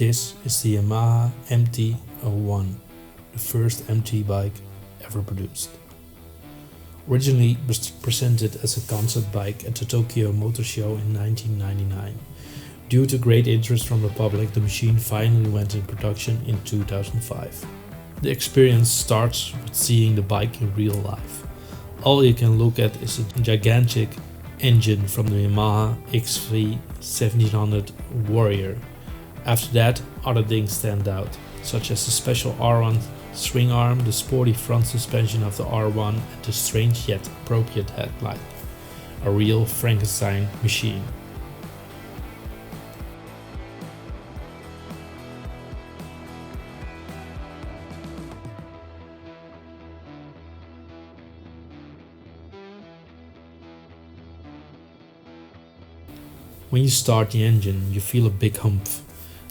This is the YAMAHA MT-01, the first MT bike ever produced. Originally presented as a concept bike at the Tokyo Motor Show in 1999. Due to great interest from the public, the machine finally went in production in 2005. The experience starts with seeing the bike in real life. All you can look at is a gigantic engine from the YAMAHA XV1700 Warrior. After that, other things stand out, such as the special R1 swing arm, the sporty front suspension of the R1 and the strange yet appropriate headlight. A real Frankenstein machine. When you start the engine, you feel a big humph.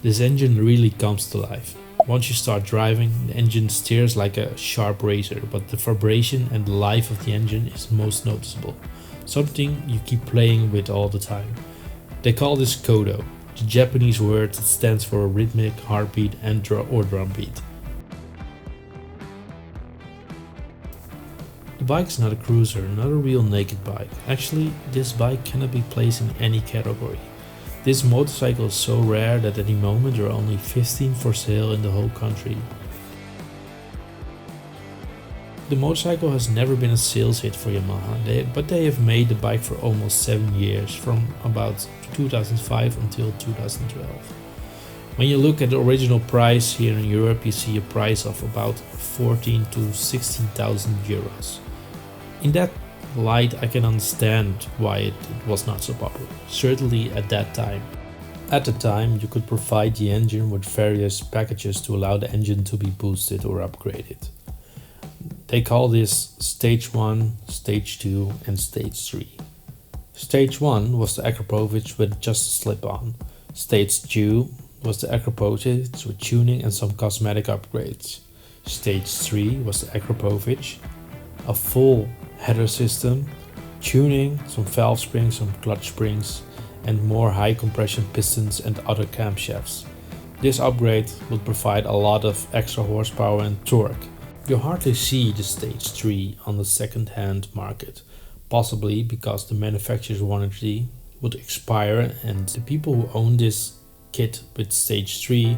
This engine really comes to life. Once you start driving, the engine steers like a sharp razor, but the vibration and the life of the engine is most noticeable. Something you keep playing with all the time. They call this kodo, the Japanese word that stands for rhythmic heartbeat and or drum beat. The bike is not a cruiser, not a real naked bike. Actually, this bike cannot be placed in any category. This motorcycle is so rare that at the moment there are only 15 for sale in the whole country. The motorcycle has never been a sales hit for Yamaha, but they have made the bike for almost 7 years, from about 2005 until 2012. When you look at the original price here in Europe, you see a price of about 14 to 16,000 euros. In that light, I can understand why it was not so popular, certainly at that time. At the time, you could provide the engine with various packages to allow the engine to be boosted or upgraded. They call this Stage 1, Stage 2 and Stage 3. Stage 1 was the Acropovich with just a slip-on. Stage 2 was the Acropovich with tuning and some cosmetic upgrades. Stage 3 was the Acropovich, a full header system, tuning, some valve springs, some clutch springs and more high compression pistons and other camshafts. This upgrade would provide a lot of extra horsepower and torque. You hardly see the Stage 3 on the second-hand market, possibly because the manufacturer's warranty would expire and the people who own this kit with Stage 3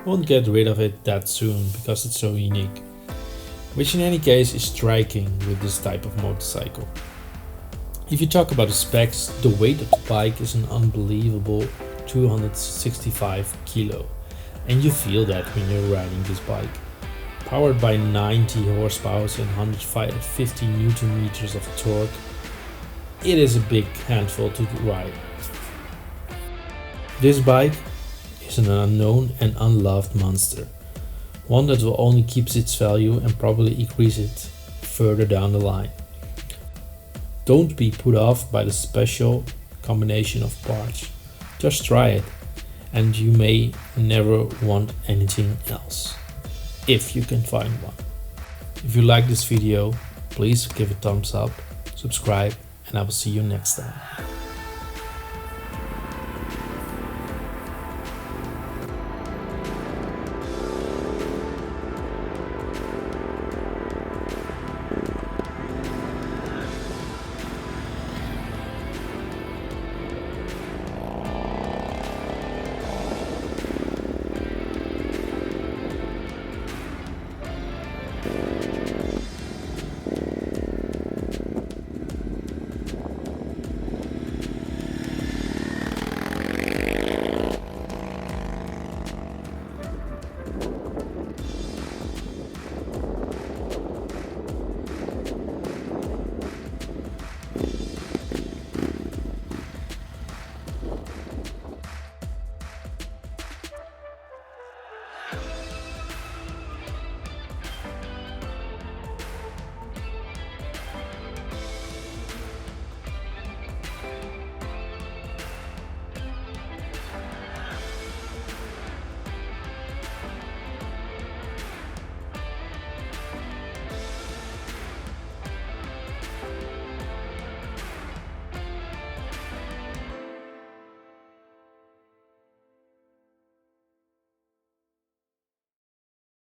won't get rid of it that soon because it's so unique. Which in any case is striking with this type of motorcycle. If you talk about the specs, the weight of the bike is an unbelievable 265 kilo, and you feel that when you're riding this bike. Powered by 90 horsepower and 150 Newton meters of torque, it is a big handful to ride. This bike is an unknown and unloved monster. One that will only keep its value and probably increase it further down the line. Don't be put off by the special combination of parts. Just try it and you may never want anything else, if you can find one. If you like this video, please give a thumbs up, subscribe, and I will see you next time.